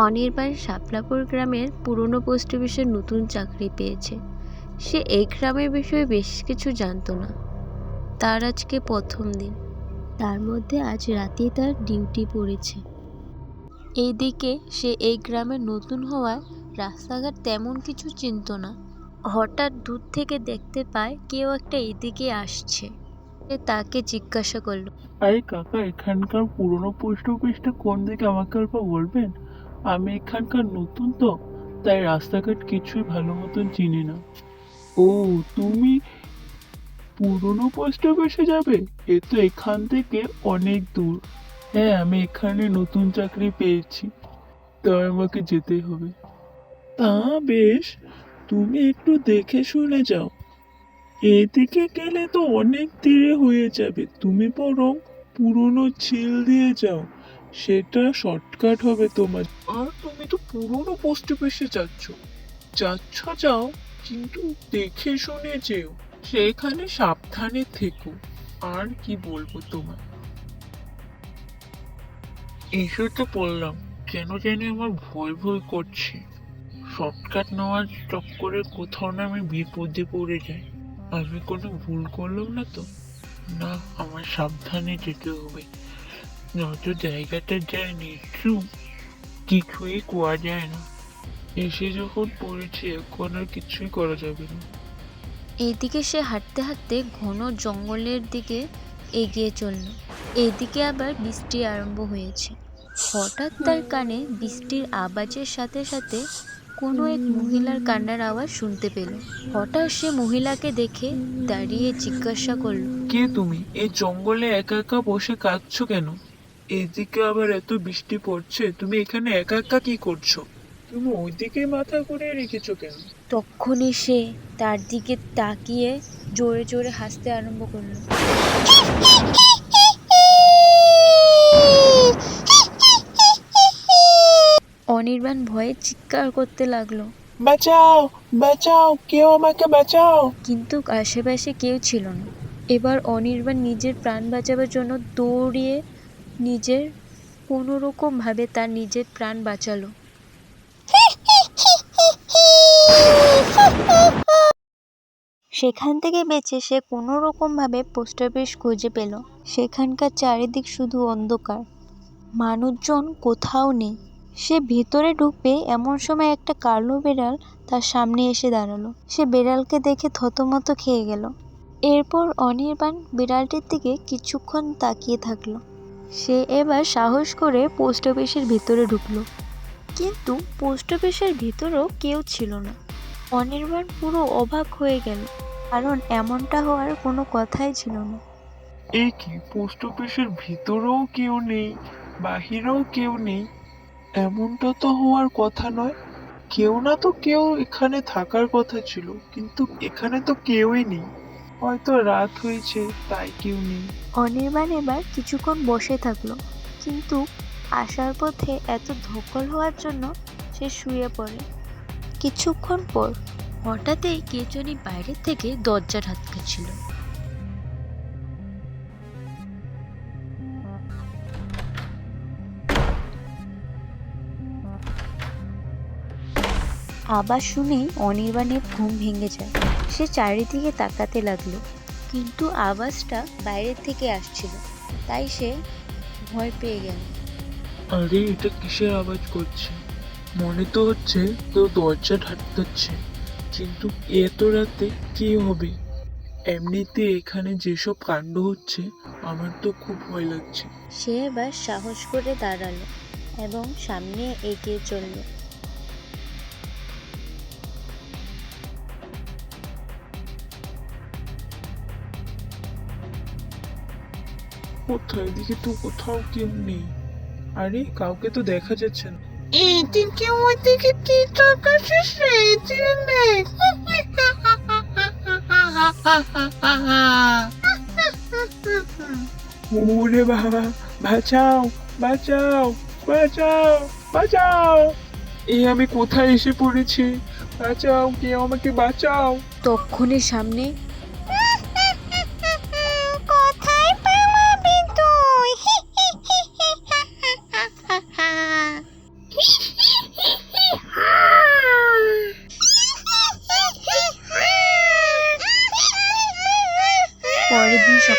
অনির্বাণ শাপলাপুর গ্রামের পুরনো পোস্ট অফিসে নতুন চাকরি পেয়েছে। সে এই গ্রামের বিষয়ে বেশ কিছু জানতো না। তার আজকে প্রথম দিন, তার মধ্যে আজ রাতে তার ডিউটি পড়েছে। এইদিকে সে এই গ্রামে নতুন হওয়ায় রাস্তাঘাট তেমন কিছু চিনত না। হঠাৎ দূর থেকে দেখতে পায় কেউ একটা এদিকে আসছে। সে তাকে জিজ্ঞাসা করলো, আরে কাকা, এখানকার পুরনো পোস্ট অফিসটা কোন দিকে আমাকে অল্প বলবেন? আমি এখানকার নতুন তো, তাই রাস্তাঘাট কিছুই ভালো মতন চিনি না। ও, তুমি পুরনো পোস্ট অফিসে যাবে? এ তো এখান থেকে অনেক দূর। হ্যাঁ, আমি এখানে নতুন চাকরি পেয়েছি, তাই আমাকে যেতে হবে। তা বেশ, তুমি একটু দেখে শুনে যাও। এদিকে গেলে তো অনেক দেরি হয়ে যাবে। তুমি বরং পুরনো ঝিল দিয়ে যাও, সেটা শর্টকাট হবে তোমার। আর তুমি তো পুরনো পোস্ট অফিসে যাচ্ছ, যাও, কিন্তু দেখে শুনে যেও, সেখানে সাবধানে থেকো। আর কি বলবো তোমার, এসে তো পড়লাম, কেন জানি আমার ভয় ভয় করছে। শর্টকাট নেওয়ার চক্করে কোথাও না আমি বিপদে পড়ে যাই। আমি কোনো ভুল করলাম না তো? না, আমার সাবধানে যেতে হবে, নয়তো জায়গাটা যা নিচু, কিছুই করা যায় না। এসে যখন পড়েছি, এখন আর কিছুই করা যাবে না। এইদিকে সে হাঁটতে হাঁটতে ঘন জঙ্গলের দিকে এগিয়ে চলল। এদিকে আবার বৃষ্টি আরম্ভ হয়েছে। হঠাৎ তার কানে বৃষ্টির আওয়াজের সাথে সাথে কোনো এক মহিলার কান্নার আওয়াজ শুনতে পেল। হঠাৎ সে মহিলাকে দেখে দাঁড়িয়ে জিজ্ঞাসা করল, কে তুমি? এই জঙ্গলে একা একা বসে কাঁদছো কেন? এদিকে আবার এত বৃষ্টি পড়ছে, তুমি এখানে একা একা কি করছো? তুমি ওইদিকে মাথা ঘুরিয়ে রেখেছো কেন? তখনই সে তার দিকে তাকিয়ে জোরে জোরে হাসতে আরম্ভ করলো। অনির্বাণ ভয়ে চিৎকার করতে লাগলো, বাঁচাও, বাঁচাও, কেউ আমাকে বাঁচাও। কিন্তু আশেপাশে কেউ ছিল না। এবার অনির্বাণ নিজের প্রাণ বাঁচাবার জন্য দৌড়িয়ে কোনো রকম ভাবে তার নিজের প্রাণ বাঁচালো। সেখান থেকে বেঁচে সে কোনো রকম ভাবে পোস্ট অফিস খুঁজে পেল। সেখানকার চারিদিক শুধু অন্ধকার, মানুষজন কোথাও নেই। সে ভেতরে ঢুকবে এমন সময় একটা কালো বিড়াল তার সামনে এসে দাঁড়ালো। সে বিড়ালকে দেখে থতমত খেয়ে গেল। এরপর অনির্বাণ বিড়ালটির দিকে কিছুক্ষণ তাকিয়ে থাকলো। সে এবার সাহস করে পোস্ট অফিসের ভিতরে ঢুকলো, কিন্তু পোস্ট অফিসের ভিতরেও কেউ ছিল না। অনির্বাণ পুরো অবাক হয়ে গেল, কারণ এমনটা হওয়ার কোনো কথাই ছিল না। এই কি, পোস্ট অফিসের ভিতরেও কেউ নেই, বাহিরেও কেউ নেই? এমনটা তো হওয়ার কথা নয়। কেউ না তো কেউ এখানে থাকার কথা ছিল, কিন্তু এখানে তো কেউই নেই। হয়তো রাত হয়েছে, তাই কেউ নেই। অনির্বাণ এবার কিছুক্ষণ বসে থাকলো, কিন্তু আসার পথে এত ধকল হওয়ার জন্য সে শুয়ে পড়ে। কিছুক্ষণ পর হঠাৎই কে জানি বাইরে থেকে দরজা ধাক্কাচ্ছিল। আবার শুনেই অনির্বাণের ঘুম ভেঙে যায়। সে চারিদিকে তাকাতে লাগলো, কিন্তু আওয়াজটা বাইরের থেকে আসছিল, তাই সে ভয় পেয়ে গেল। আরে, এটা কিসের আওয়াজ করছে? মনে তো হচ্ছে কেউ দরজা ধাক্কাচ্ছে, কিন্তু এত রাতে কি হবে? এমনিতে এখানে যেসব কাণ্ড হচ্ছে, আমার তো খুব ভয় লাগছে। সে এবার সাহস করে দাঁড়ালো এবং সামনে এগিয়ে চলল। কোথায়? এদিকে তো কোথাও কেউ নেই। আরে, কাউকে তো দেখা যাচ্ছে না। এদিকে ওদিকে কি তাকাচ্ছিস রে? এদিকে নেই। ওরে বাবা, বাঁচাও, বাঁচাও, বাঁচাও, বাঁচাও! এই আমি কোথায় এসে পড়েছি? বাঁচাও, কেউ আমাকে বাঁচাও! তখনই সামনে কোথায় পালাবি তুই?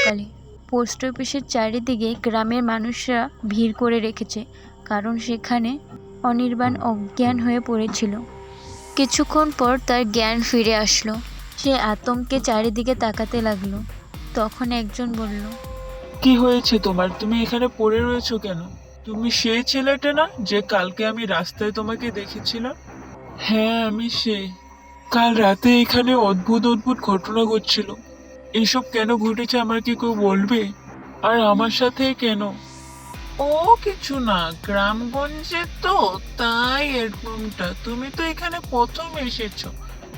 সকালে পোস্ট অফিসের চারিদিকে গ্রামের মানুষরা ভিড় করে রেখেছে, কারণ সেখানে অনির্বাণ অজ্ঞান হয়ে পড়েছিল। কিছুক্ষণ পর তার জ্ঞান ফিরে আসলো। সে আতঙ্কে চারিদিকে তাকাতে লাগলো। তখন একজন বলল, কি হয়েছে তোমার? তুমি এখানে পড়ে রয়েছো কেন? তুমি সেই ছেলেটা না যে কালকে আমি রাস্তায় তোমাকে দেখেছিলাম? হ্যাঁ, আমি সে। কাল রাতে এখানে অদ্ভুত অদ্ভুত ঘটনা ঘটছিল। এসব কেন ঘটেছে আমাকে কেউ বলবে? আর আমার সাথে কেন? ও কিছু না, গ্রামগঞ্জে তো, তাই এরকমটা। তুমি তো এখানে প্রথম এসেছো,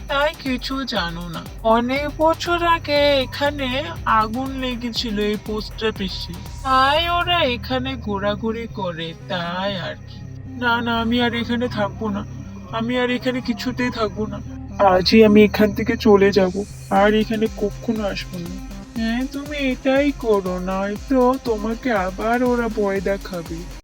তাই কিছু জানো না। অনেক বছর আগে এখানে আগুন লেগেছিল এই পোস্ট অফিসে, তাই ওরা এখানে ঘোরাঘুরি করে, তাই আর কি। না না, আমি আর এখানে থাকবো না। আমি আর এখানে কিছুতেই থাকবো না। আজই আমি এখান থেকে চলে যাব, আর এখানে কখনো আসবো না। হ্যাঁ, তুমি এটাই করো, নয়তো তোমাকে আবার ওরা ভয় দেখাবে।